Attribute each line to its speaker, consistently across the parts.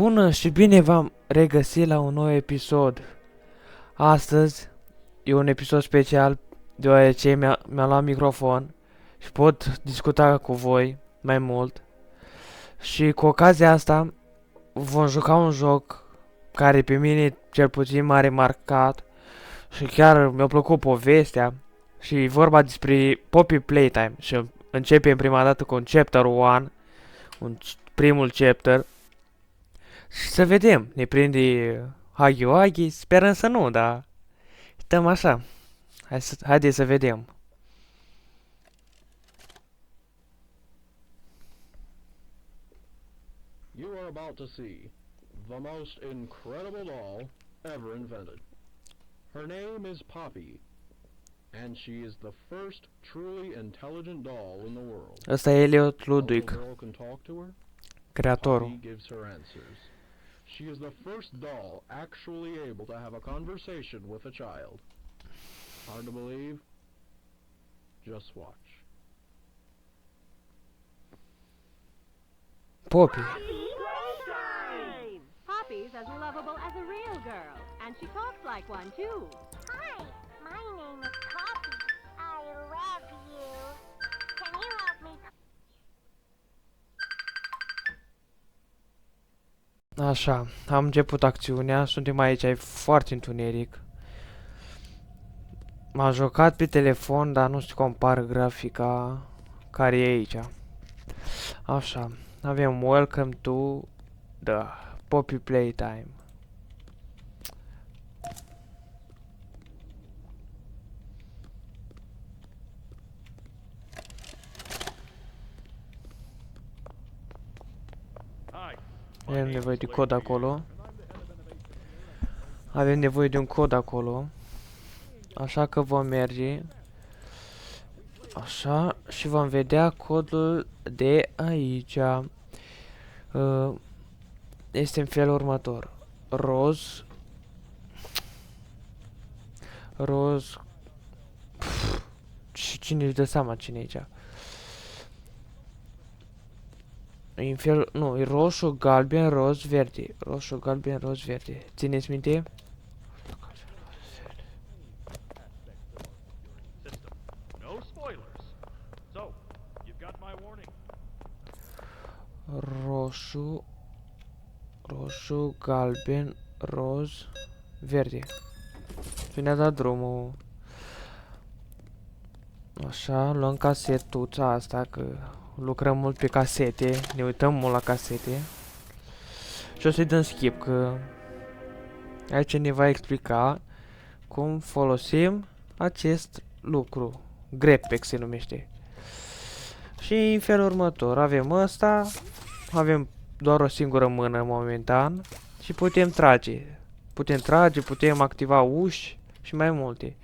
Speaker 1: Bună și bine v-am regăsit la un nou episod. Astăzi e un episod special deoarece mi-am luat microfon și pot discuta cu voi mai mult. Și cu ocazia asta vom juca un joc care pe mine cel puțin m-a remarcat și chiar mi-a plăcut povestea. Și e vorba despre Poppy Playtime și începem prima dată cu un chapter 1, primul chapter. Și să vedem, ne prinde Huggy Wuggy, sperăm să nu, dar stăm așa. Haideți să vedem.
Speaker 2: You are about to see the most incredible doll ever invented. Her name is Poppy, and she is the first truly intelligent doll in the world.
Speaker 1: Ăsta e Elliot
Speaker 2: A little
Speaker 1: Ludwig,
Speaker 2: girl can talk to her.
Speaker 1: creatorul.
Speaker 2: Poppy gives her answers. She is the first doll actually able to have a conversation with a child. Hard to believe? Just watch.
Speaker 1: Poppy.
Speaker 3: Playtime! Poppy's as lovable as a real girl, and she talks like one too.
Speaker 4: Hi, my name is Poppy. I love you. Can you help me?
Speaker 1: Așa, am început acțiunea, suntem aici, e foarte întuneric. M-am jucat pe telefon, dar nu știu compar grafica care e aici. Așa, avem Welcome to the Poppy Playtime. Avem nevoie de cod acolo. Avem nevoie de un cod acolo. Așa că vom merge. Așa. Și vom vedea codul de aici. Este în felul următor. Roz. Roz. Și cine își dă seama cine e aici? E în fel, nu, e roșu, galben, roz, verde. Roșu, galben, roz, verde. Țineți minte?
Speaker 5: No spoilers. So, you've got my warning.
Speaker 1: Roșu, roșu, galben, roz, verde. Și ne-a dat drumul. Așa, luăm casetuța asta, că lucrăm mult pe casete, ne uităm mult la casete. Și o să-i dăm skip, că aici ne va explica cum folosim acest lucru. Greppex se numește. Și în felul următor, avem ăsta, avem doar o singură mână momentan și putem trage. Putem activa uși și mai multe.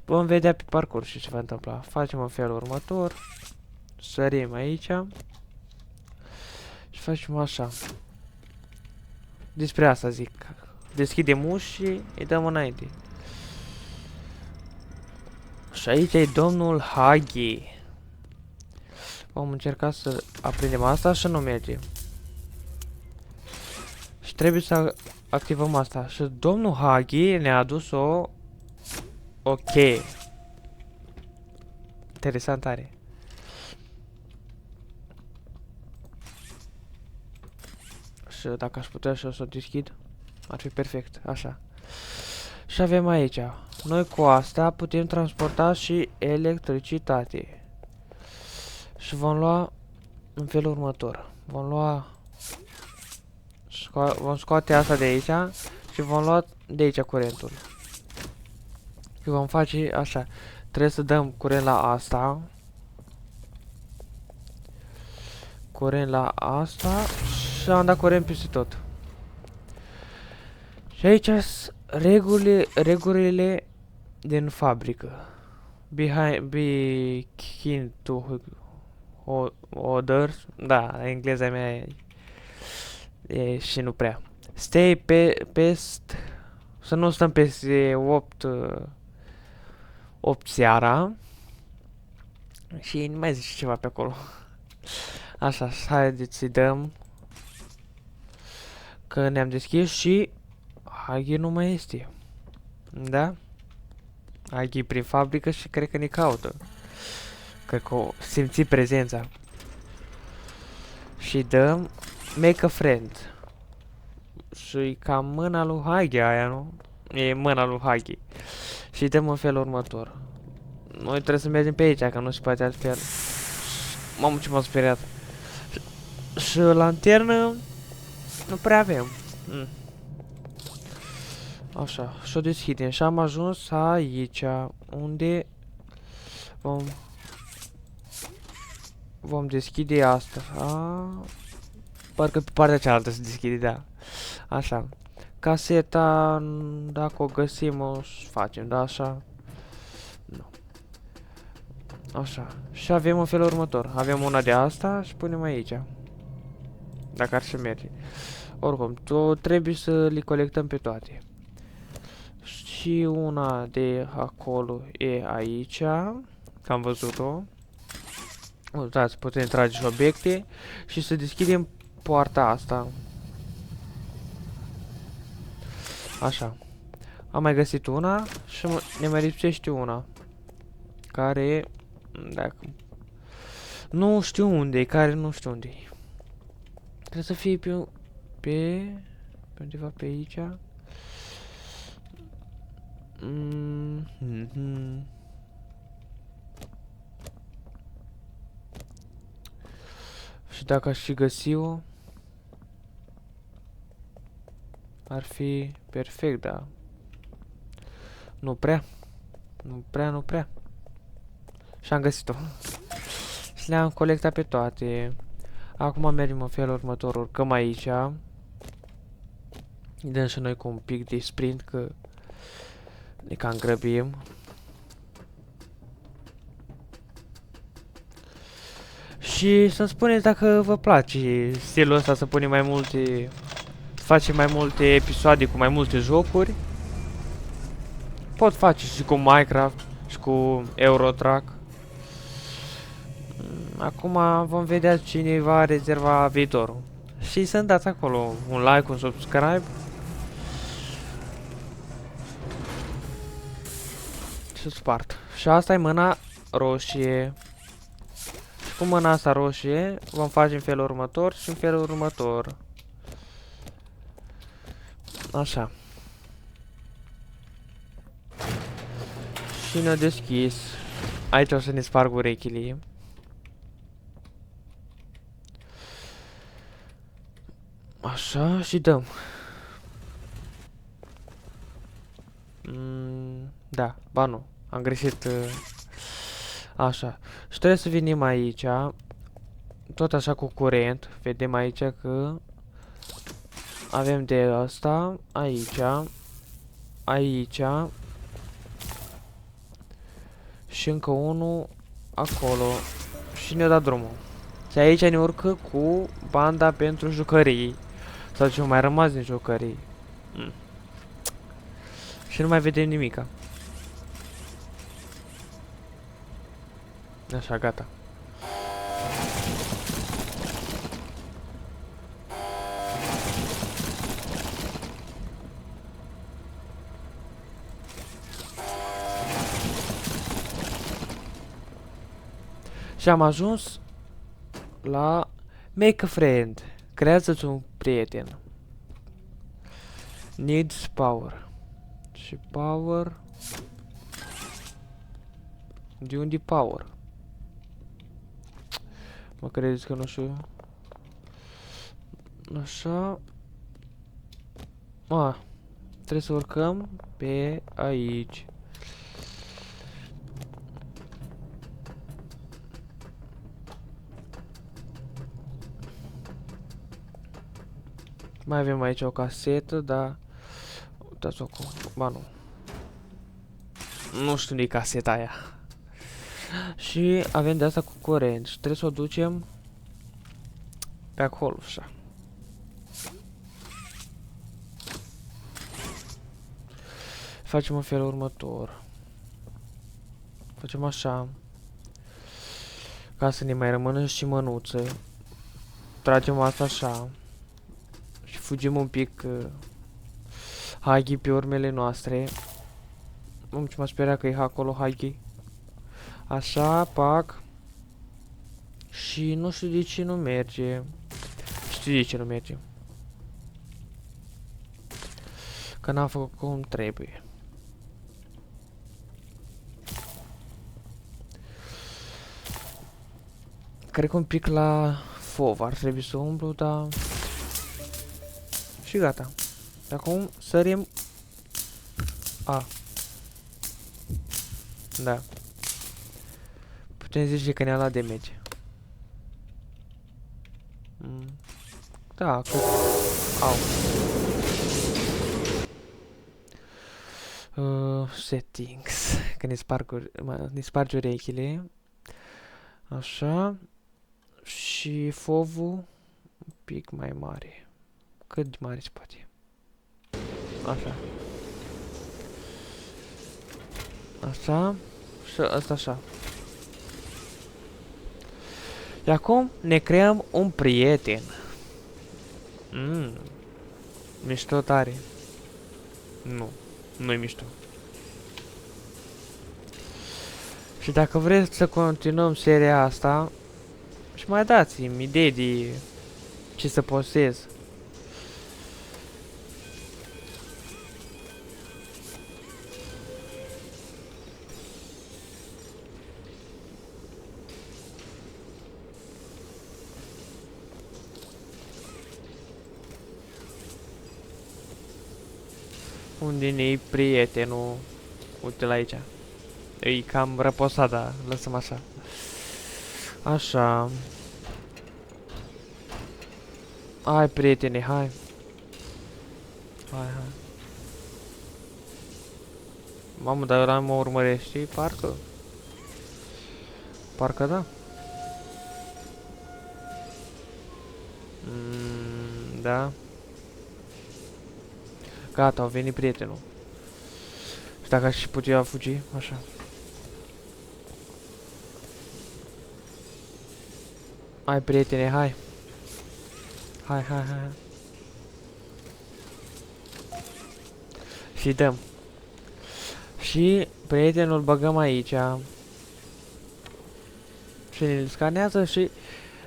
Speaker 1: Vom vedea pe parcurs ce se va întâmpla. Facem în felul următor. Sărim aici. Și facem așa. Despre asta zic. Deschidem uși și îi dăm înainte. Și aici e domnul Huggy. Vom încerca să aprindem asta și nu merge. Și trebuie să activăm asta. Și domnul Huggy ne-a adus o cheie. Interesant are. Și dacă aș putea și o să o deschid, ar fi perfect. Așa. Și avem aici. Noi cu asta putem transporta și electricitate. Și vom lua în felul următor. Vom lua... vom scoate asta de aici și vom lua de aici curentul. Și vom face așa. Trebuie să dăm curent la asta. Curent la asta. Și am dat curent peste tot. Și aici sunt regulile din fabrică. Behind to others. Da, engleza mea e și nu prea. Stay pest. Să nu stăm peste 8 seara. Și nu mai zice ceva pe acolo. Așa, haideți să-i dăm. Că ne-am deschis și Hagi nu mai este. Da? Hagi e prin fabrică și cred că ne caută. Cred că o simți prezența. Și dăm Make a Friend. Și ca mâna lui Hagi aia, nu? E mâna lui Hagi. Și dăm în felul următor. Noi trebuie să mergem pe aici, că nu se poate altfel. Mamă, ce m-am speriat. Și lanternă nu prea avem. Așa, și-o deschidem. Și am ajuns aici, unde vom deschide asta. Parcă pe partea cealaltă se deschide, da. Așa. Caseta, dacă o găsim, o facem, da, așa. Nu. Așa. Și avem în felul următor. Avem una de asta și punem aici. Dacă ar să merge. Oricum, trebuie să le colectăm pe toate. Și una de acolo e aici. Că am văzut-o. Uitați, putem trage și obiecte. Și să deschidem poarta asta. Așa. Am mai găsit una și ne mai lipsește una. Care... Dacă... Nu știu unde e, care nu știu unde e. Trebuie să fie pe undeva pe aici. Și dacă aș și găsi-o, ar fi perfect, da. Nu prea. Nu prea. Și am găsit-o. Și le-am colectat pe toate. Acum mergem în felul următor. Urcăm aici. Dăm și noi cu un pic de sprint, că ne cam grăbim. Și să-mi spuneți dacă vă place stilul ăsta, să punem mai multe... Facem mai multe episoade cu mai multe jocuri. Pot face și cu Minecraft și cu Eurotrack. Acum vom vedea cine va rezerva viitorul. Și să-mi dați acolo un like, un subscribe. Și spart. Și asta e mâna roșie. Și cu mâna asta roșie vom face în felul următor și în felul următor. Așa. Și ne-a deschis. Aici o să ne sparg urechile. Așa, și dăm. Da, ba nu. Am greșit. Așa. Și trebuie să venim aici. Tot așa cu curent. Vedem aici că avem de asta. Aici. Aici. Și încă unul acolo. Și ne-a dat drumul. Și aici ne urcă cu banda pentru jucării. Sau ce mai rămas din jucării. Și nu mai vedem nimica. Așa, gata. Și am ajuns la Make a Friend. Creează-ți un prieten. Needs power. Și power. De unde power? Mă credeți că nu știu. Așa. Trebuie să urcăm pe aici. Mai avem aici o casetă, dar... Uitați-o acum. Ba nu. Nu știu unde e caseta aia. Și avem de asta cu curent. Și trebuie să o ducem pe acolo, așa. Facem în felul următor. Facem așa. Ca să ne mai rămână și mânuță. Tragem asta așa. Și fugim un pic Hagi pe urmele noastre. Ce m-a speriat că e acolo Hagi. Așa, pac. Și nu știu de ce nu merge. Știu de ce nu merge. Că n-am făcut cum trebuie. Cred că un pic la fov ar trebui să umblu, dar... Și gata. Acum sărim... A. Da. Putem zice că ne-a luat damage. Da, că... Au. Settings. Că ne sparg urechile. Așa. Și fovul un pic mai mare. Cât de mare se poate. Așa. Așa. Și asta așa. Și acum ne creăm un prieten. Mișto tare. Nu. Nu-i mișto. Și dacă vreți să continuăm seria asta, și mai dați-mi idei de ce să postez. Unde ne-i prietenul? Uite-l aici. E cam răposat, dar lăsăm așa. Așa. Hai, prietene, hai. Hai. Mamă, dar ăla mă urmărește, parcă. Parcă da. Da. Gata, a venit prietenul. Și dacă aș putea fugi, așa. Hai, prietene, hai. Hai. Și dăm. Și prietenul băgăm aici. Și ne scanează și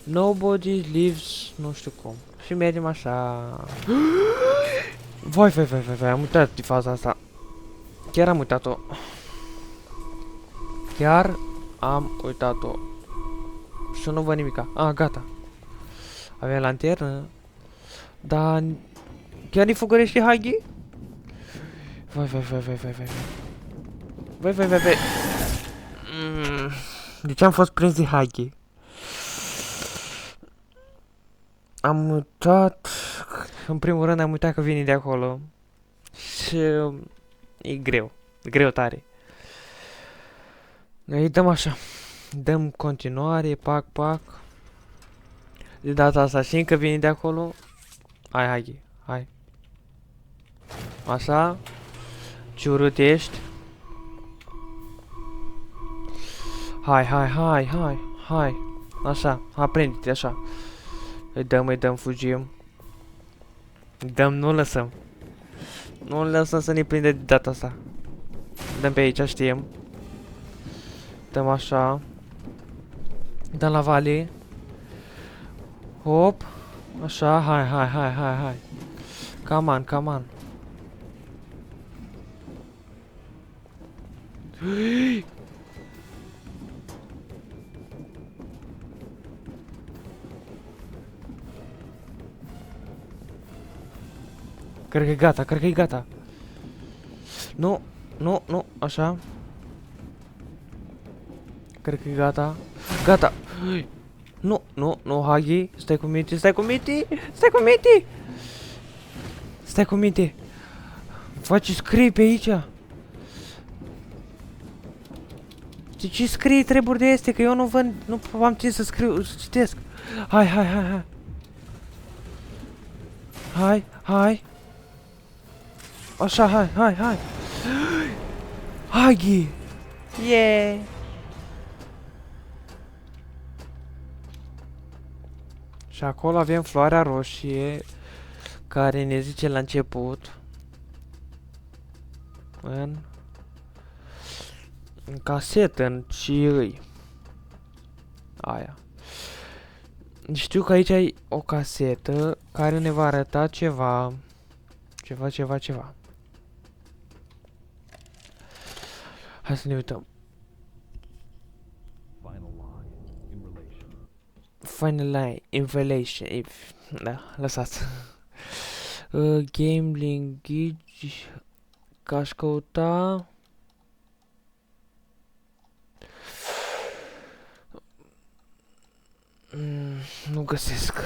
Speaker 1: nobody lives, nu știu cum. Și mergem așa. Vai, am uitat de faza asta. Chiar am uitat-o. Și nu văd nimica. Gata. Avem lanternă. Dar... Chiar ne fugărește Hagi? Vai. De ce am fost prins de Hagi? Am uitat... În primul rând am uitat că vine de acolo. Și... E greu. Greu tare. Îi dăm așa. Dăm continuare, pac. De data asta știm că vine de acolo. Hai. Așa. Ce urât ești. Hai. Așa, aprinde-te așa. Îi dăm, fugim. Dăm, nu lăsăm. Nu lăsăm să ne prinde de data asta. Dăm pe aici, știm. Dăm așa. Dăm la vale. Hop. Așa, hai. Come on. Cred că e gata. Nu, așa. Cred că e gata. Gata. Nu, Hagi, stai cu minte. Faci scrie pe aici. Ce scrie treburi de este, că eu nu văd, nu am timp să scriu, să citesc. Hai. Așa, hai. Hagi! Yeah! Și acolo avem floarea roșie, care ne zice la început în casetă, în ce îi aia. Știu că aici ai o casetă care ne va arăta ceva. Ceva. Hai să ne uităm. Final line in relation. Da, lăsați. Game language. Că aș căuta. Nu găsesc.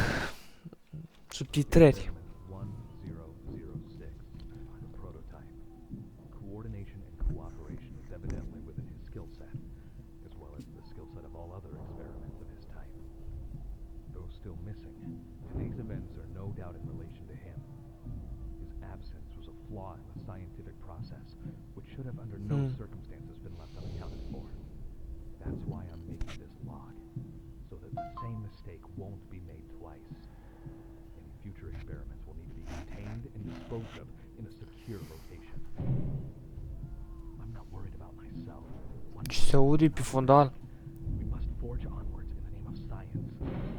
Speaker 1: Subtitrări.
Speaker 5: 1006, prototype. Coordination and cooperation is evidently within his skill set, as well as the skill set of all other experiments of his type. Though still missing, today's events are no doubt in relation to him. His absence was a flaw in the scientific process, which should have under no circumstances been left unaccounted for. That's why I'm making this log, so that the same mistake won't be made twice. Any future experiments will need to be contained and disposed of in a secure location. I'm not worried about myself.
Speaker 1: Ce se aude pe fundal?
Speaker 5: We must forge onwards in the name of science,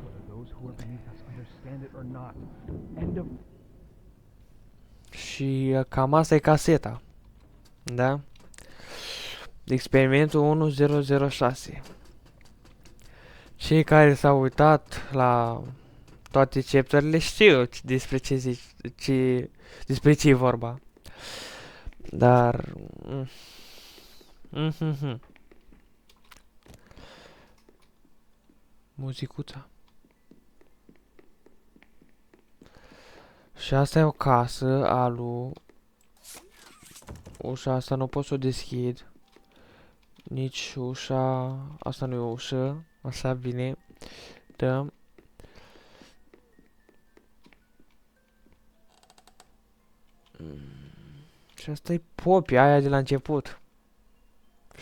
Speaker 5: whether those who are beneath us understand it or not. End of...
Speaker 1: Și cam asta e caseta. Da? Experimentul 1006. Cei care s-au uitat la toate chapterele știu despre ce zici, despre ce e vorba. Dar... Muzicuța. Și asta e o casă a lui... Ușa asta nu pot să o deschid. Nici ușa... Asta nu e o ușă. Așa, bine. Dăm. Și asta e popia aia de la început.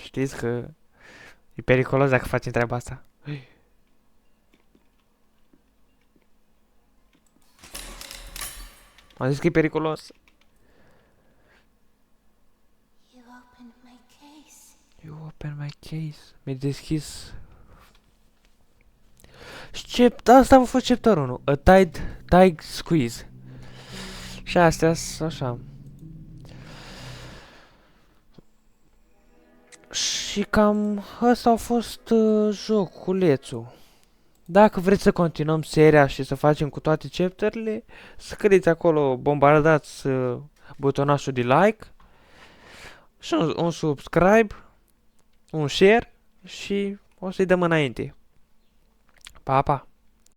Speaker 1: Știți că e periculos dacă facem treaba asta. Am zis că e periculos.
Speaker 4: You opened my case.
Speaker 1: You open my case. Mi-ai deschis. Asta a fost chapter 1. A tight squeeze. Și astea sunt așa. Și cam ăsta a fost joculețul. Dacă vreți să continuăm seria și să facem cu toate chapterele, scrieți acolo, bombardați butonașul de like și un subscribe, un share și o să-i dăm înainte. Pa, pa!